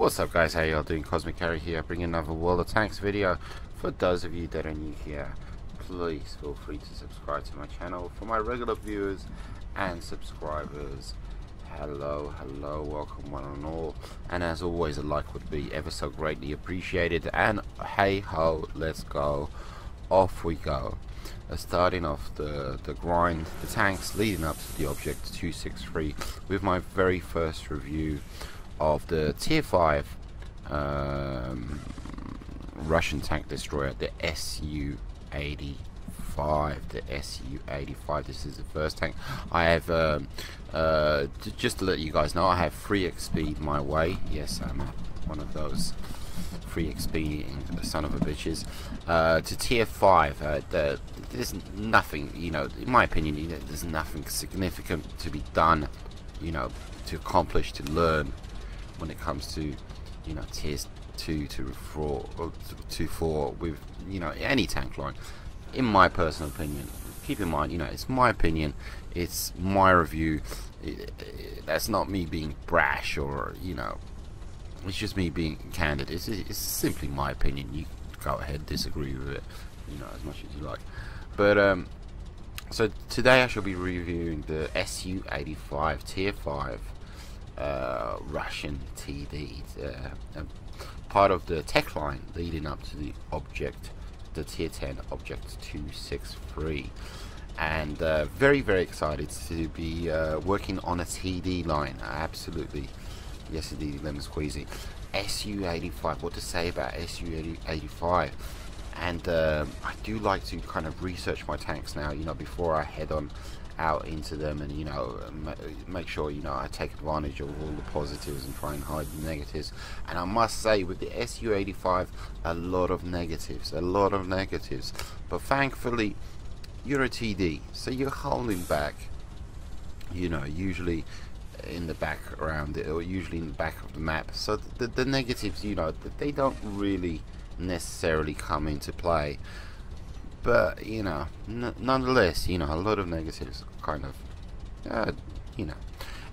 What's up guys, how y'all doing? Cosmic Carry here, bringing another World of Tanks video. For those of you that are new here, please feel free to subscribe to my channel. For my regular viewers and subscribers, hello, welcome one and all. And as always, a like would be ever so greatly appreciated. And hey ho, let's go. Off we go. Starting off the grind, the tanks leading up to the Object 263 with my very first review of the tier 5 Russian tank destroyer, the SU-85. The SU-85. This is the first tank I have. Just to let you guys know, I have 3x speed my way. Yes, I'm one of those 3x speeding son of a bitches. To tier 5, there's nothing, you know, in my opinion, you know, there's nothing significant to be done, you know, to accomplish, to learn when it comes to, you know, tiers 2 to 4 or to 4 with, you know, any tank line. In my personal opinion, keep in mind, you know, it's my opinion, it's my review. That's not me being brash or, you know, it's just me being candid. It's simply my opinion. You go ahead, disagree with it, you know, as much as you like. But so today I shall be reviewing the SU-85 tier 5 Russian TD, part of the tech line leading up to the Object, the tier 10 Object 263. And very excited to be working on a TD line. Absolutely, yes indeed, lemon squeezy. SU-85, what to say about SU-85? And I do like to kind of research my tanks now, you know, before I head on out into them, and, you know, make sure, you know, I take advantage of all the positives and try and hide the negatives. And I must say, with the SU-85, a lot of negatives, but thankfully you're a TD, so you're holding back, you know, usually in the background, or usually in the back of the map, so the negatives, you know, they don't really necessarily come into play. But, you know, nonetheless, you know, a lot of negatives kind of, you know.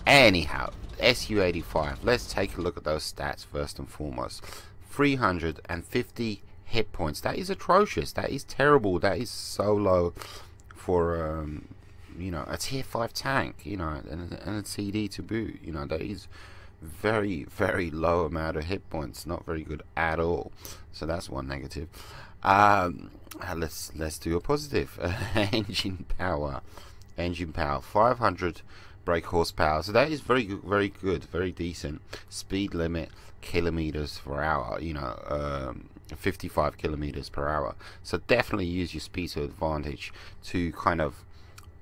Anyhow, SU-85, let's take a look at those stats first and foremost. 350 hit points. That is atrocious. That is terrible. That is so low for, you know, a tier 5 tank, you know, and a TD to boot. You know, that is very low amount of hit points. Not very good at all. So that's one negative. Let's do a positive. Engine power, 500 brake horsepower, so that is very good, very decent. Speed limit, kilometers per hour, you know, 55 kilometers per hour, so definitely use your speed to advantage to kind of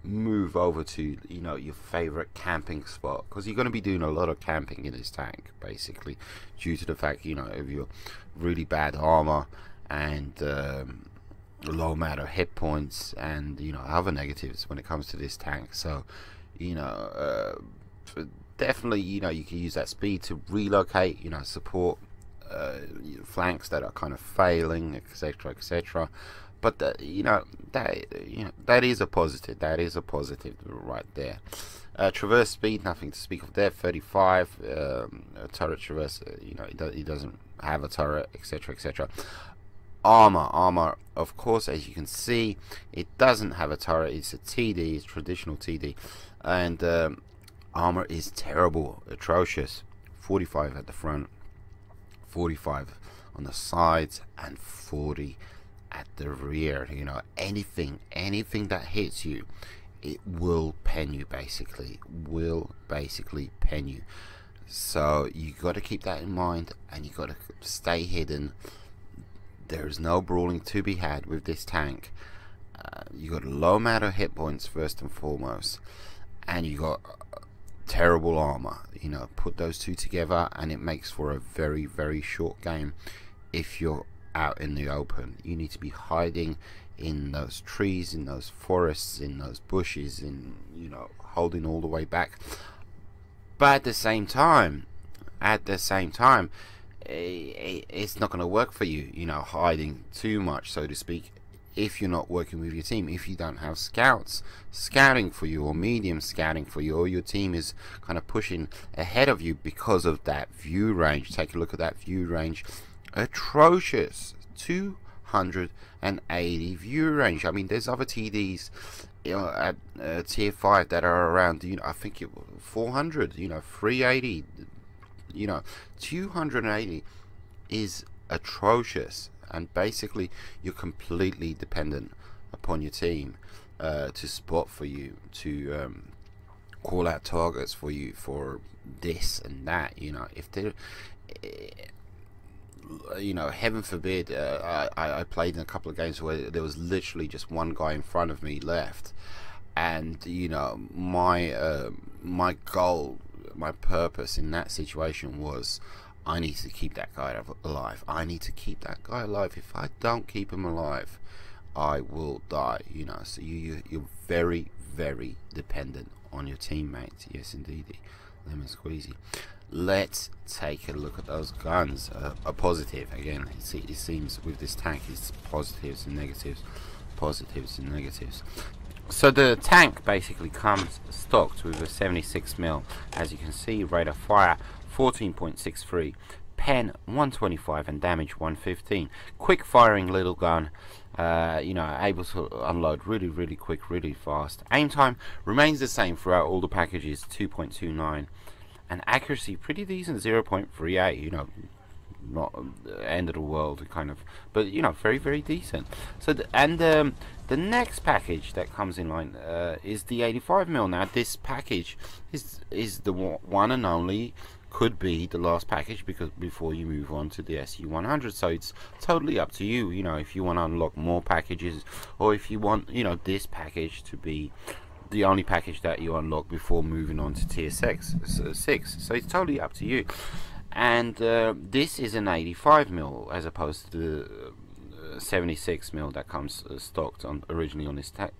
move over to, you know, your favorite camping spot, because you're going to be doing a lot of camping in this tank, basically, due to the fact, you know, of your really bad armor and low amount of hit points, and, you know, other negatives when it comes to this tank. So, you know, definitely, you know, you can use that speed to relocate, you know, support flanks that are kind of failing, etc. But you know, that is a positive. That is a positive right there. Traverse speed, nothing to speak of there. 35. Turret traverse, you know, he doesn't have a turret, etc. Armor, of course, as you can see, it doesn't have a turret. It's a TD, it's traditional TD, and armor is terrible, atrocious. 45 at the front, 45 on the sides, and 40 at the rear. You know, anything that hits you, it will pen you, basically pen you. So you got to keep that in mind, and you got to stay hidden. There is no brawling to be had with this tank. You got a low amount of hit points first and foremost, and you got terrible armor. You know, put those two together and it makes for a very short game. If you're out in the open, you need to be hiding in those trees, in those forests, in those bushes, in, you know, holding all the way back. But at the same time, it's not going to work for you, you know, hiding too much, so to speak. if you're not working with your team, if you don't have scouts scouting for you, or medium scouting for you, or your team is kind of pushing ahead of you because of that view range. Take a look at that view range. Atrocious. 280 view range. I mean, there's other TDs, you know, at tier 5 that are around, you know, I think 400, you know, 380, you know, 280 is atrocious. And basically you're completely dependent upon your team to spot for you, to call out targets for you for this and that. You know, if they're you know, heaven forbid, I played in a couple of games where there was literally just one guy in front of me left, and you know, my goal, my purpose in that situation was, I need to keep that guy alive. I need to keep that guy alive. If I don't keep him alive, I will die. You know, so you're very, very dependent on your teammates. Yes, indeedy, lemon squeezy. Let's take a look at those guns. A positive again. It seems with this tank, it's positives and negatives, positives and negatives. So the tank basically comes stocked with a 76mm, as you can see, rate of fire 14.63, pen 125, and damage 115. Quick firing little gun, you know, able to unload really quick, really fast. Aim time remains the same throughout all the packages, 2.29, and accuracy pretty decent, 0.38. You know, not end of the world kind of, but you know, very decent. So the next package that comes in line is the 85mm. Now this package is the one and only, could be the last package, because before you move on to the SU-100. So it's totally up to you, you know, if you want to unlock more packages, or if you want, you know, this package to be the only package that you unlock before moving on to tier 6. So it's totally up to you. And this is an 85mm as opposed to the 76mm that comes stocked on originally on this tank.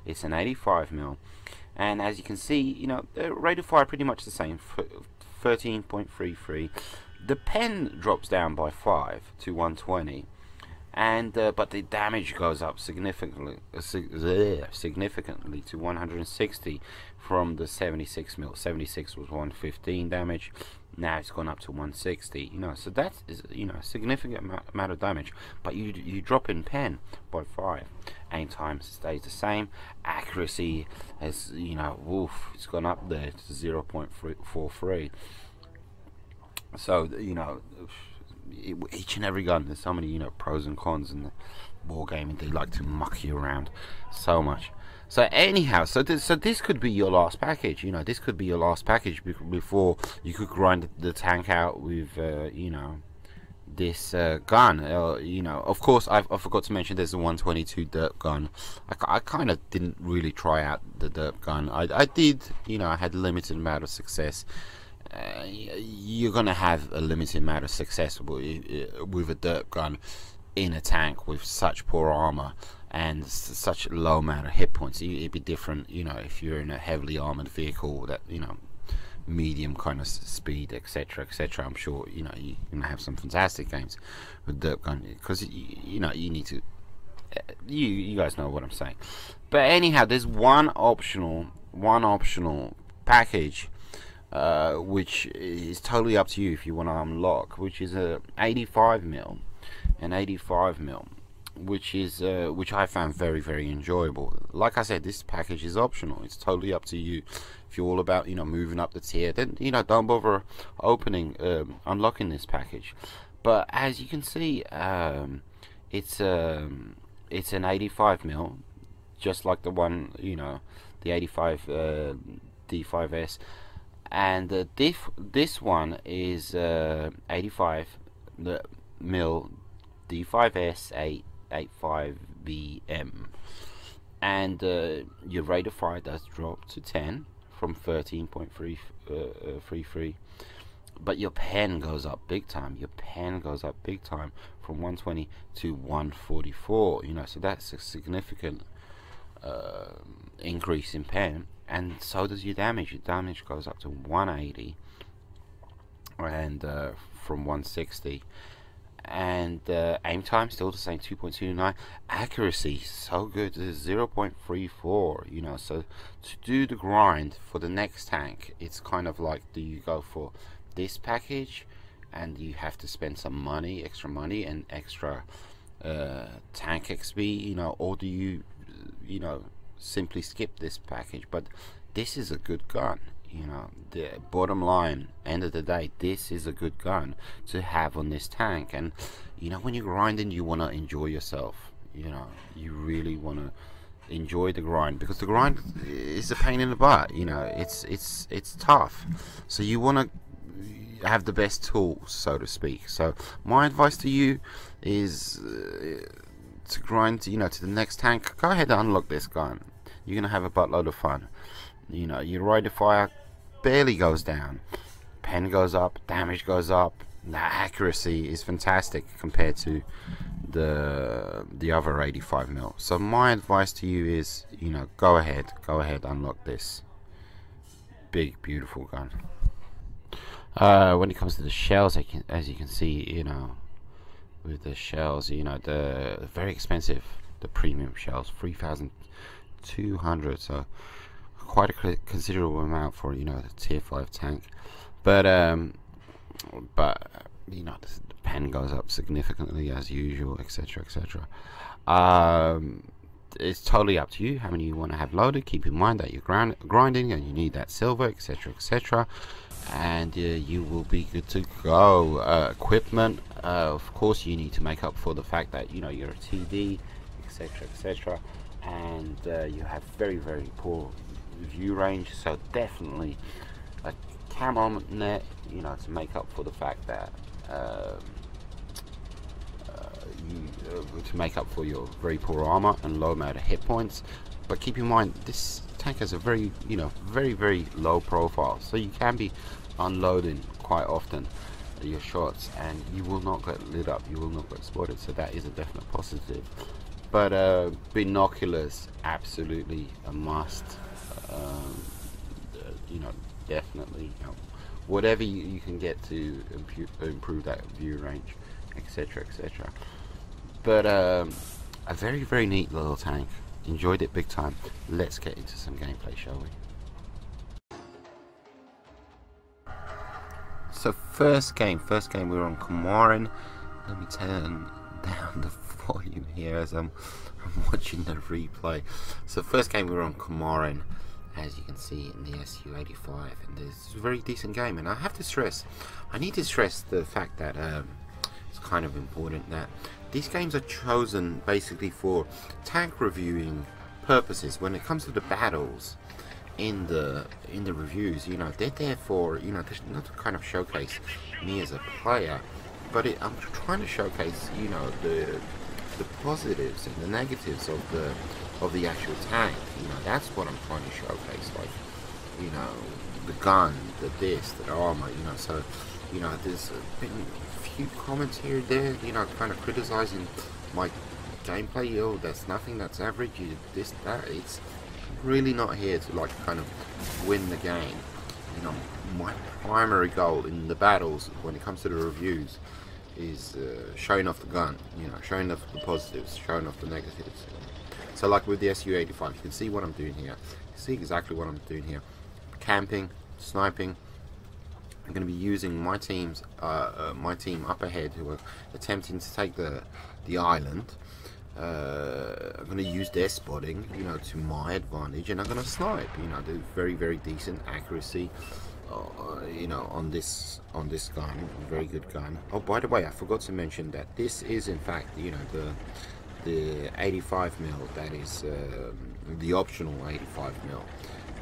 It's an 85mm, and as you can see, you know, the rate of fire pretty much the same, 13.33. The pen drops down by 5 to 120, and but the damage goes up significantly to 160 from the 76mm. 76 was 115 damage. Now it's gone up to 160. You know, so that is, you know, a significant amount of damage. But you drop in pen by 5. Aim time stays the same. Accuracy has, you know, woof, it's gone up there to 0.43. So you know, each and every gun, there's so many, you know, pros and cons in the wargaming. They like to muck you around so much. So anyhow, so this could be your last package. You know, this could be your last package before you could grind the tank out with, you know, this gun. You know, of course, I forgot to mention there's a 122 derp gun. I kind of didn't really try out the derp gun. I did, you know, I had a limited amount of success. You're gonna have a limited amount of success with a derp gun in a tank with such poor armor and such low amount of hit points. It'd be different, you know, if you're in a heavily armored vehicle that, you know, medium kind of speed, etc. I'm sure, you know, you're gonna have some fantastic games with derp gun, because you know, you need to, you guys know what I'm saying. But anyhow, there's one optional package which is totally up to you if you want to unlock, which is a 85mm, an 85mm, which is which I found very enjoyable. Like I said, this package is optional. It's totally up to you. If you're all about, you know, moving up the tier, then, you know, don't bother opening unlocking this package. But as you can see, it's an 85mm, just like the one, you know, the 85 D5S, and this one is 85mm D5S 85BM, and your rate of fire does drop to 10 from 13.33, but your pen goes up big time. Your pen goes up big time from 120 to 144. You know, so that's a significant increase in pen, and so does your damage. Your damage goes up to 180, and from 160. And aim time still the same, 2.29. Accuracy so good, 0.34. You know, so to do the grind for the next tank, it's kind of like, do you go for this package and you have to spend some money, extra money and extra tank XP, you know, or do you simply skip this package? But this is a good gun. You know, the bottom line, end of the day, this is a good gun to have on this tank. And you know, when you're grinding, you want to enjoy yourself. You know, you really want to enjoy the grind, because the grind is a pain in the butt. You know, it's tough, so you want to have the best tools, so to speak. So my advice to you is to grind, you know, to the next tank. Go ahead and unlock this gun. You're gonna have a buttload of fun. You know, your rate of fire barely goes down, pen goes up, damage goes up, the accuracy is fantastic compared to the other 85mm. So my advice to you is, you know, go ahead, unlock this big beautiful gun. When it comes to the shells, as you can see, you know, with the shells, you know, the very expensive, the premium shells, 3,200, so quite a considerable amount for, you know, the tier 5 tank. But you know, the pen goes up significantly as usual, etc, etc. It's totally up to you how many you want to have loaded. Keep in mind that you're grinding and you need that silver, etc, etc, and you will be good to go. Equipment, of course you need to make up for the fact that, you know, you're a TD, etc, etc, and you have very, very poor view range, so definitely a camo net, you know, to make up for the fact that to make up for your very poor armor and low amount of hit points. But keep in mind, this tank has a very, you know, very low profile, so you can be unloading quite often your shots and you will not get lit up, you will not get spotted, so that is a definite positive. But binoculars, absolutely a must. You know, definitely, you know, whatever you can get to improve that view range, etc, etc. But a very, very neat little tank. Enjoyed it big time. Let's get into some gameplay, shall we? So first game we're on Comorin. Let me turn down the volume here as I'm watching the replay. So first game we're on Comorin, as you can see, in the SU-85, and it's a very decent game. And I need to stress the fact that it's kind of important that these games are chosen basically for tank reviewing purposes. When it comes to the battles in the reviews, you know, they're there for, you know, not to kind of showcase me as a player, but I'm trying to showcase, you know, the positives and the negatives of the actual tank. You know, that's what I'm trying to showcase, like, you know, the gun, the armor, you know. So, you know, there's been a few comments here and there, you know, kind of criticizing my gameplay. Oh, that's nothing, that's average, you this, that. It's really not here to, like, kind of win the game. You know, my primary goal in the battles when it comes to the reviews is showing off the gun, you know, showing off the positives, showing off the negatives. So like with the SU-85, you can see what I'm doing here. You see exactly what I'm doing here. Camping, sniping. I'm going to be using my team up ahead who are attempting to take the island. I'm going to use their spotting, you know, to my advantage, and I'm going to snipe. You know, do very, very decent accuracy. You know, on this gun, very good gun. Oh, by the way, I forgot to mention that this is in fact, you know, the 85mm. That is the optional 85mm.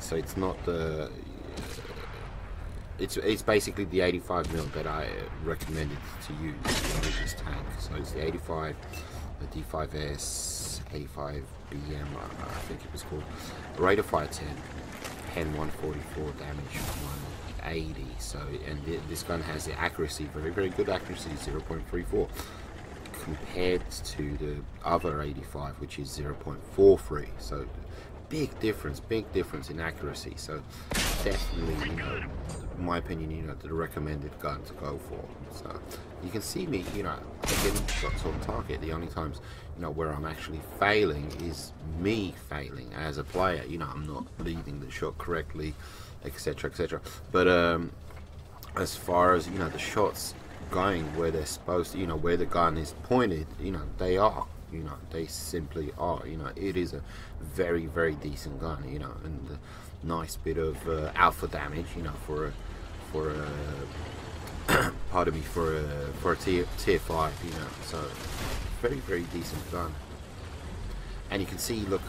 So it's not the. It's basically the 85mm that I recommended to use with this tank. So it's the 85, the D5S, 85BM, I think it was called. Rate of fire 10, pen 144, damage 180. So, and this gun has the accuracy, very, very good accuracy, 0.34, compared to the other 85, which is 0.43. So big difference in accuracy. So definitely, you know, in my opinion, you know, the recommended gun to go for. So you can see me, you know, getting shots on target. The only times, you know, where I'm actually failing is me failing as a player. You know, I'm not leading the shot correctly, etc., etc. But as far as, you know, the shots going where they're supposed to, you know, where the gun is pointed, you know, they are, you know, they simply are. You know, it is a very, very decent gun, you know, and a nice bit of alpha damage, you know, for a pardon me, for a tier 5, you know. So very, very decent gun. And you can see, look,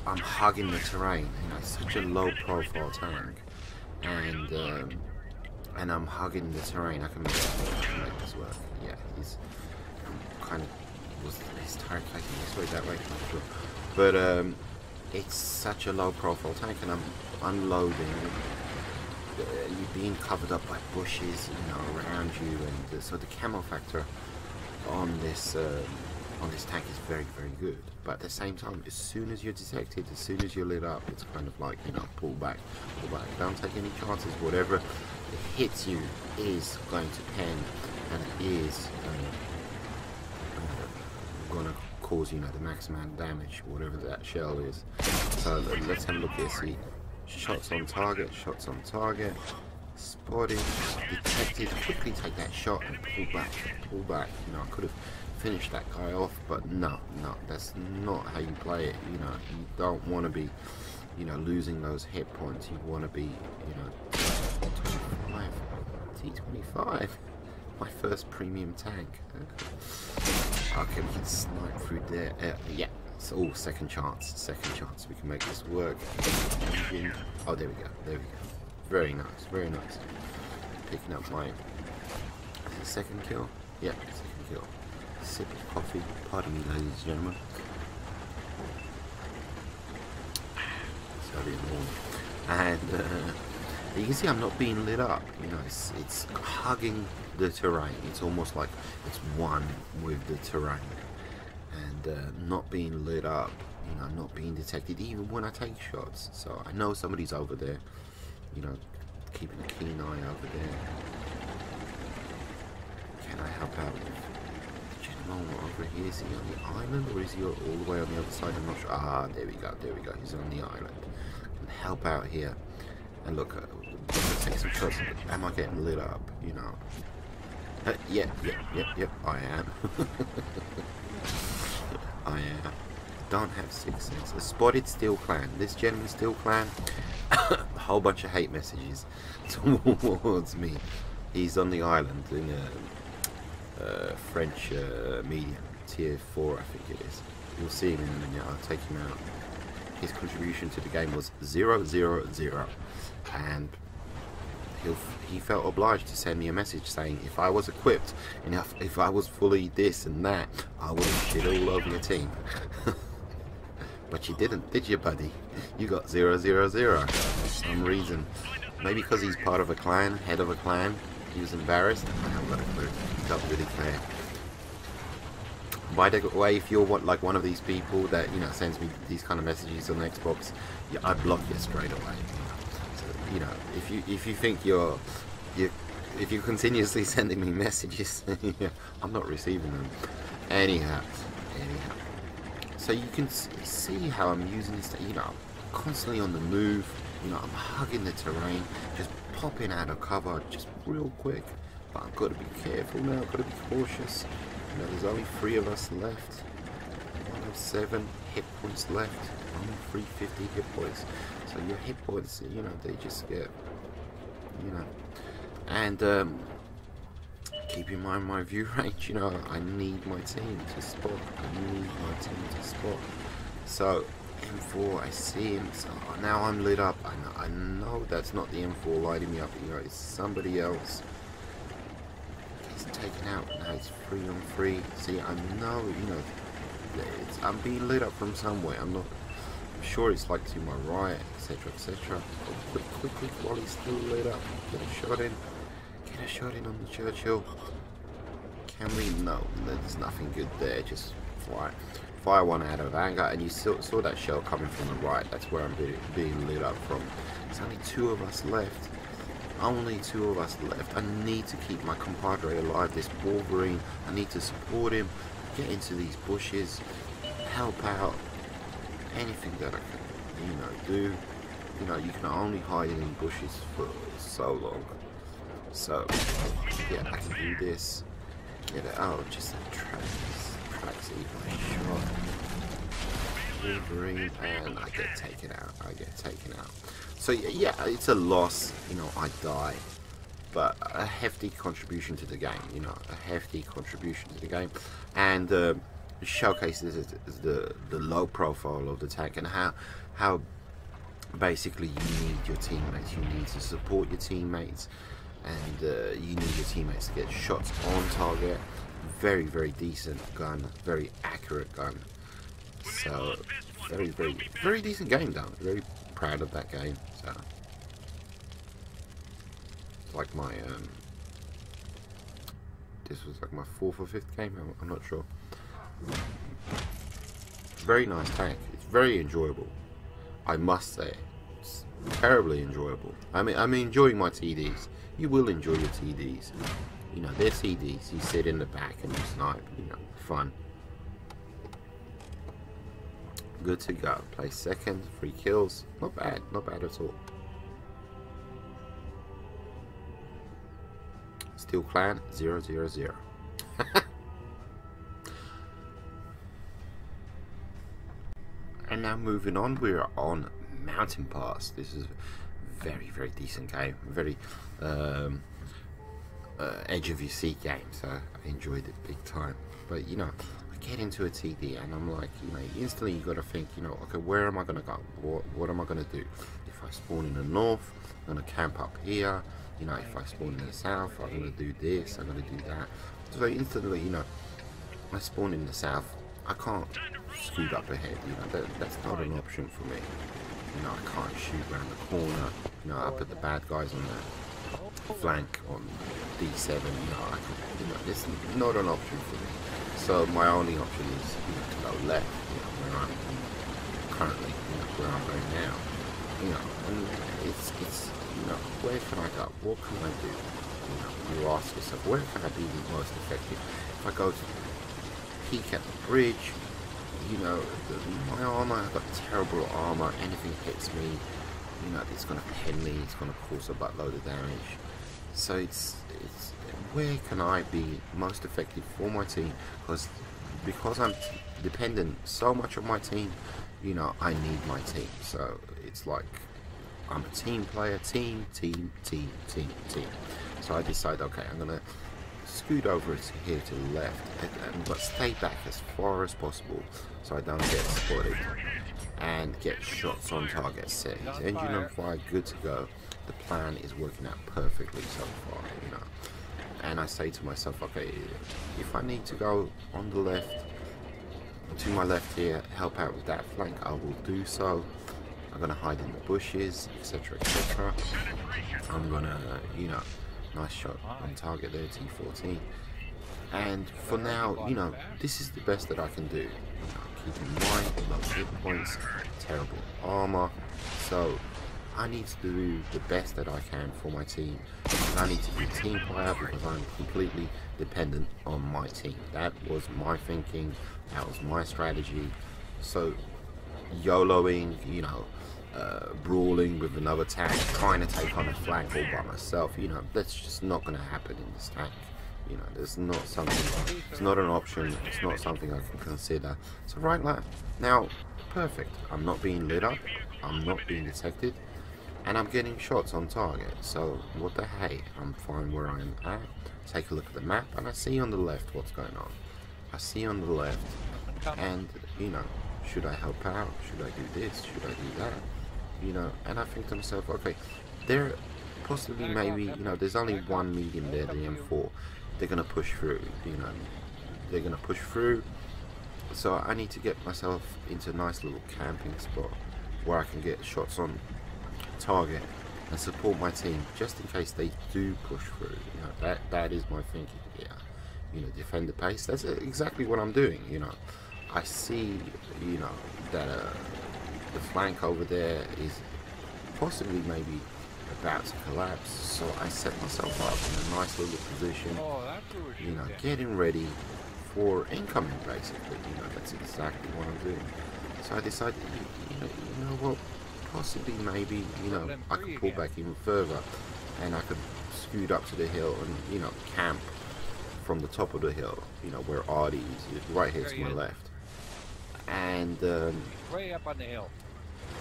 I'm hugging the terrain. You know, it's such a low profile tank, and I'm hugging the terrain. I can make this work. Yeah, he's kind of, was his turret taking this way, that way, not sure. But it's such a low profile tank, and I'm unloading. You're being covered up by bushes, you know, around you, and so the camo factor on this tank is very, very good. But at the same time, as soon as you're detected, as soon as you're lit up, it's kind of like, you know, pull back, don't take any chances. Whatever hits you is going to pen, and it is going to cause, you know, the maximum damage, whatever that shell is. So let's have a look here. See, shots on target, spotted, detected, quickly take that shot and pull back. You know, I could have finished that guy off, but no, that's not how you play it. You know, you don't want to be, you know, losing those hit points. You want to be, you know, T25, my first premium tank. Okay, we can snipe through there. Yeah, it's all second chance. We can make this work. Oh, there we go. Very nice. Picking up my second kill. Yeah, second kill. Sip of coffee. Pardon me, ladies and gentlemen. It's early in the morning, and you can see I'm not being lit up. You know, it's hugging the terrain. It's almost like it's one with the terrain, and not being lit up. You know, not being detected even when I take shots. So I know somebody's over there. You know, keeping a keen eye over there. Can I help out with the gentleman over here? Is he on the island, or is he all the way on the other side? I'm not sure. Ah, there we go. He's on the island. Can help out here. And look, take some shots. Am I getting lit up? You know. Yep. I am. I am. Don't have 6 cents. A spotted Steel Clan. This gentleman Steel Clan. A whole bunch of hate messages towards me. He's on the island in a French medium, tier 4, I think it is. You'll see him in a minute. I'll take him out. His contribution to the game was 000, and he felt obliged to send me a message saying if I was equipped and if I was fully this and that, I would have shit all over your team. But you didn't, did you, buddy? You got 000 for some reason. Maybe because he's part of a clan, head of a clan. He was embarrassed. I haven't got a clue. He got really clear. By the way, if you're like one of these people that, you know, sends me these kind of messages on Xbox, yeah, I block you straight away. So, you know, if you think if you're continuously sending me messages, yeah, I'm not receiving them. Anyhow. So you can see how I'm using this, you know, I'm constantly on the move, you know, I'm hugging the terrain, just popping out of cover, just real quick. But I've got to be careful now, I've got to be cautious. You know, there's only 3 of us left. 107 hit points left, only 350 hit points. So your hit points, you know, they just get, you know, and keep in mind my view range, you know, I need my team to spot. So M4, I see him, so now I'm lit up. I know that's not the M4 lighting me up, you know, it's somebody else. He's taken out, now it's 3 on 3. See, I know, you know, I'm being lit up from somewhere. I'm sure it's like to my right, etc. Oh, quick, while he's still lit up. Get a shot in on the Churchill. Can we? No, there's nothing good there. Just fire one out of anger, and you saw that shell coming from the right. That's where I'm being lit up from. There's only 2 of us left. Only 2 of us left. I need to keep my compadre alive, this Wolverine. I need to support him, get into these bushes, help out. Anything that I can, you know, do. You know, you can only hide in bushes for so long. So, yeah, I can do this. Get it out. Just a tracks even shot. Wolverine, and I get taken out. So yeah, it's a loss. You know, I die, but a hefty contribution to the game. You know, a hefty contribution to the game, and showcases the low profile of the tank and how basically you need your teammates. You need to support your teammates, and you need your teammates to get shots on target. Very, very decent gun, very accurate gun. So very, very, very decent game though. Very proud of that game. So it's like my this was like my 4th or 5th game. I'm not sure. Very nice tank. It's very enjoyable. I must say, it's terribly enjoyable. I'm enjoying my TDs. You will enjoy your TDs. You know, they're TDs. You sit in the back and you snipe. You know, fun. Good to go. Play second, 3 kills. Not bad at all. Steel Clan 0-0-0. And now moving on, we're on Mountain Pass. This is a very, very decent game. Very edge of your seat game. So I enjoyed it big time. But you know, get into a TD and I'm like, you know, instantly you got to think, you know, okay, where am I going to go? What am I going to do? If I spawn in the north, I'm going to camp up here. You know, if I spawn in the south, I'm going to do this, I'm going to do that. So instantly, you know, I spawn in the south, I can't scoot up ahead, you know, that's not an option for me. You know, I can't shoot around the corner. You know, I put the bad guys on the flank on D7, you know, it's not an option for me. So my only option is, you know, to go left, you know, where I'm currently, you know, where I'm going now. You know, and it's you know, where can I go? What can I do? You know, you ask yourself, where can I be the most effective? If I go to peek at the bridge, you know, my armor, I've got terrible armor. Anything hits me, you know, it's gonna pen me. It's gonna cause a buttload of damage. So it's where can I be most effective for my team? Because I'm dependent so much on my team, you know, I need my team. So it's like I'm a team player, team. So I decide, okay, I'm gonna scoot over here to the left, but stay back as far as possible so I don't get spotted and get shots on target settings. Engine on fire, good to go. The plan is working out perfectly so far, you know. And I say to myself, okay, if I need to go on the left, to my left here, help out with that flank, I will do so. I'm gonna hide in the bushes, etc, etc. I'm gonna, you know, nice shot on target there, T14. And for now, you know, this is the best that I can do. You know, keep in mind, low hit points, terrible armor. So I need to do the best that I can for my team. And I need to be a team player because I'm completely dependent on my team. That was my thinking, that was my strategy. So YOLOing, you know, brawling with another tank, trying to take on a flank all by myself, you know, that's just not going to happen in this tank. You know, there's not something, it's not an option, it's not something I can consider. So right now, perfect. I'm not being lit up, I'm not being detected, and I'm getting shots on target. So what the hey, I'm fine where I'm at. Take a look at the map and I see on the left what's going on. I see on the left, and you know, should I help out? Should I do this? Should I do that? You know, and I think to myself, okay, there possibly maybe, you know, there's only one medium there, the M4. They're gonna push through, you know, they're gonna push through. So I need to get myself into a nice little camping spot where I can get shots on target and support my team just in case they do push through. You know, that is my thinking here. You know, defend the pace. That's exactly what I'm doing. You know, I see, you know, that the flank over there is possibly maybe about to collapse. So I set myself up in a nice little position, you know, getting ready for incoming, basically. You know, that's exactly what I'm doing. So I decided, you know what, possibly maybe, you know, I could pull back even further, and I could scoot up to the hill and, you know, camp from the top of the hill, you know, where Artie is right here to my left. And way up on the hill,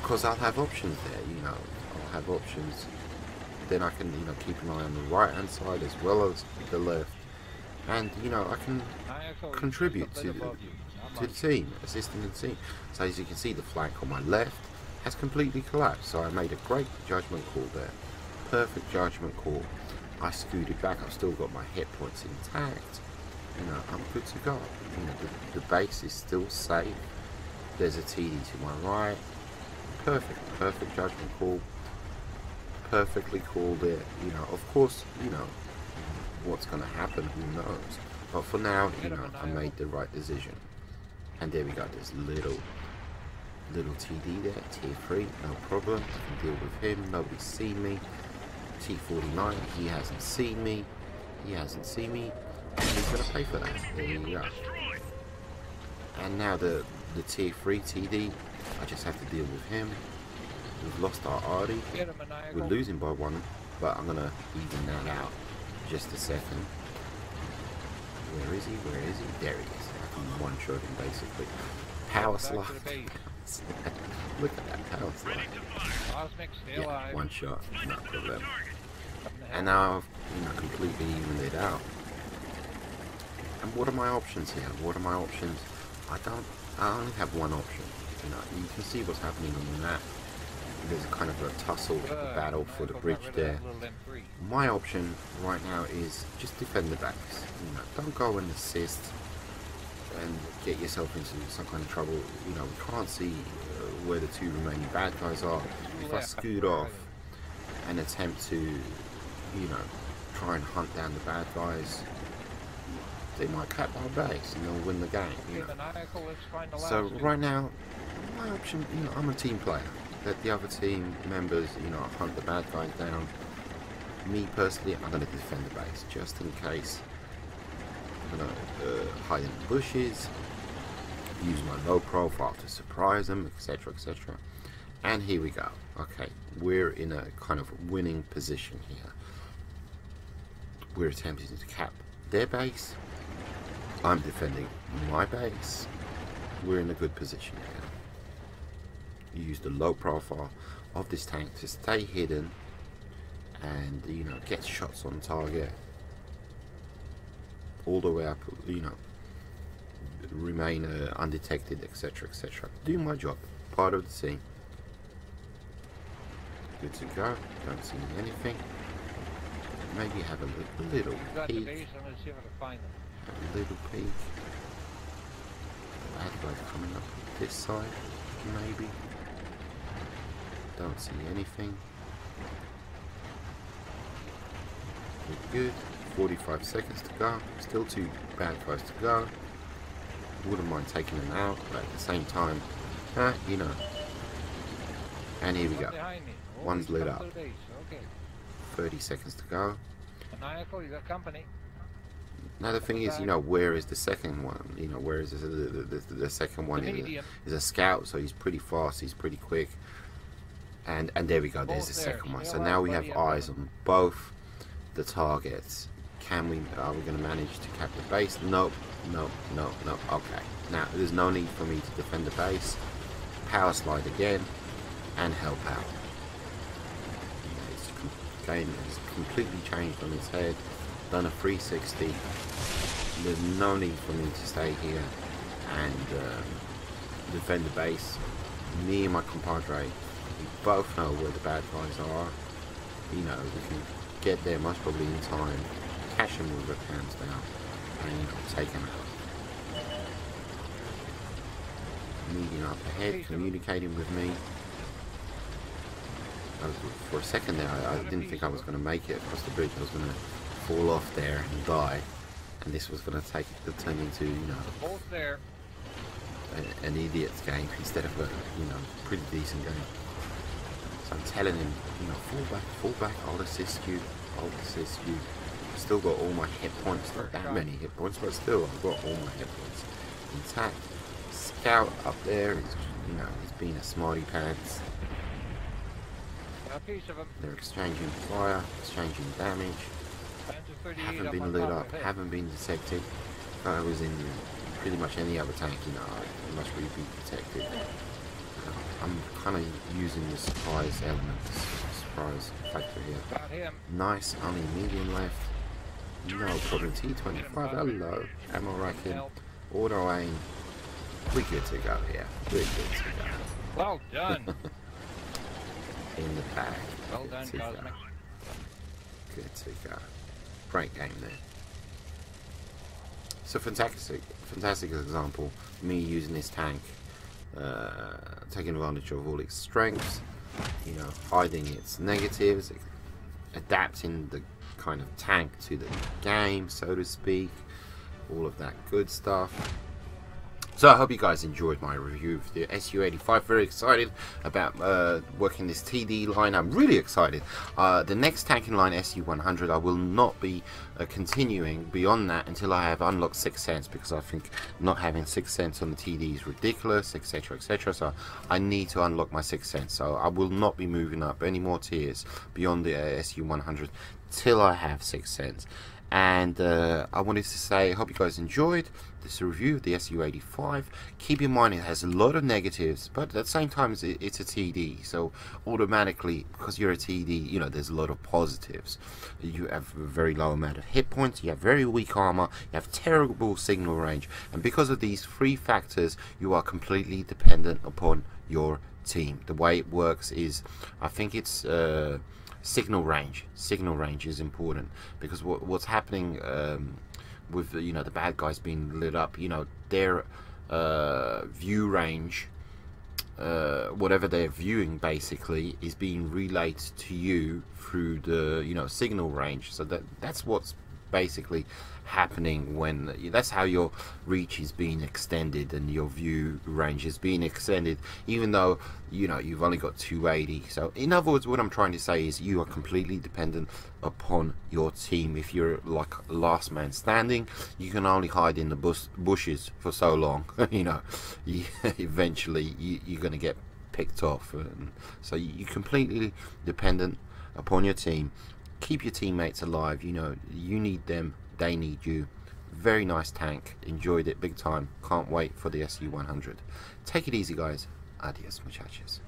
because I'll have options there, you know, I'll have options. Then I can, you know, keep an eye on the right hand side as well as the left, and you know, I can contribute to the team, assisting the team. So as you can see, the flank on my left has completely collapsed. So I made a great judgment call there, perfect judgment call. I scooted back. I've still got my hit points intact. You know, I'm good to go. You know, the base is still safe. There's a TD to my right. Perfect judgment call. Perfectly called it. You know, of course, you know what's going to happen. Who knows? But for now, you know, I made the right decision. And there we go. This little TD there, tier 3, no problem. I can deal with him. Nobody's seen me. T49, he hasn't seen me. He hasn't seen me. And he's going to pay for that. There you go. And now the tier 3 TD, I just have to deal with him. We've lost our Artie. We're losing by 1, but I'm going to even that out. Just a second. Where is he? Where is he? There he is. I can one-shot him basically. Power slide. Look at that power slide. Yeah, one shot, no problem. And now I've, you know, completely evened it out. And what are my options here? What are my options? I only have one option. You know, you can see what's happening on the map. There's kind of a tussle, a battle for the bridge there. My option right now is just defend the base. You know, don't go and assist and get yourself into some kind of trouble. You know, we can't see where the 2 remaining bad guys are. If I scoot off and attempt to, you know, try and hunt down the bad guys, they might cap our base and they'll win the game, you know. So right now, my option, you know, I'm a team player. Let the other team members, you know, hunt the bad guys down. Me personally, I'm going to defend the base just in case. I'm going to hide in the bushes, use my low profile to surprise them, etc, etc. And here we go. Okay, we're in a kind of winning position here. We're attempting to cap their base. I'm defending my base. We're in a good position here. Use the low profile of this tank to stay hidden and, you know, get shots on target all the way up, you know, remain undetected, etc, etc. Do my job, part of the team. Good to go. Don't see anything. Maybe have a little peek. Have a little peek. Bad guys coming up this side, maybe. Don't see anything. We're good. 45 seconds to go. Still 2 bad guys to go. Wouldn't mind taking them out, but at the same time, you know. And here we go. One's lit up. 30 seconds to go. Now the thing is, you know, where is the second one? You know, where is the second one? Is a scout, so he's pretty fast, he's pretty quick. And there we go, there's the second one. So now we have eyes on both the targets. Are we going to manage to cap the base? Nope, no. Okay, now there's no need for me to defend the base. Power slide again and help out. Game has completely changed on its head. Done a 360. There's no need for me to stay here and defend the base. Me and my compadre, we both know where the bad guys are. You know, we can get there most probably in time, catch them with our hands down, and, you know, take them out. Meeting up ahead, communicating with me. For a second there, I didn't think I was going to make it across the bridge. I was going to fall off there and die, and this was going to turn into, you know, an idiot's game instead of a, you know, pretty decent game. So I'm telling him, you know, fall back, I'll assist you, Still got all my hit points, not that many hit points, but still I've got all my hit points intact. Scout up there, you know, he's being a smarty pants. A piece of him. They're exchanging fire, exchanging damage. Haven't been lit up, haven't been detected. If I was in pretty much any other tank, you know, I'd much really be detected. I'm kind of using the surprise element, surprise factor here. Got him. Nice, only medium left. No problem. T25, hello. Ammo racking, auto aim. We're good to go here. We're good to go. Well done. In the bag. Well done, Cosmic. Good to go. Great game there. So fantastic example. Me using this tank, taking advantage of all its strengths, you know, hiding its negatives, adapting the kind of tank to the game, so to speak, all of that good stuff. So I hope you guys enjoyed my review of the SU-85. Very excited about working this TD line. I'm really excited. The next tank in line, SU-100, I will not be continuing beyond that until I have unlocked Sixth Sense, because I think not having Sixth Sense on the TD is ridiculous, etc, etc. So I need to unlock my Sixth Sense. So I will not be moving up any more tiers beyond the SU-100 till I have Sixth Sense. And I wanted to say, I hope you guys enjoyed this review of the SU-85. Keep in mind it has a lot of negatives, but at the same time it's a TD, so automatically, because you're a TD, you know, there's a lot of positives. You have a very low amount of hit points, you have very weak armor, you have terrible signal range, and because of these three factors, you are completely dependent upon your team. The way it works is, I think it's signal range is important, because what's happening with, you know, the bad guys being lit up, you know, their view range, whatever they're viewing basically, is being relayed to you through the, you know, signal range. So that's what's basically happening when, that's how your reach is being extended and your view range is being extended, even though, you know, you've only got 280. So in other words, what I'm trying to say is you are completely dependent upon your team. If you're like last man standing, you can only hide in the bushes for so long. You know, eventually you're going to get picked off, and so you're completely dependent upon your team. Keep your teammates alive, you know, you need them, they need you. Very nice tank, enjoyed it big time, can't wait for the SU-100. Take it easy guys, adios muchachos.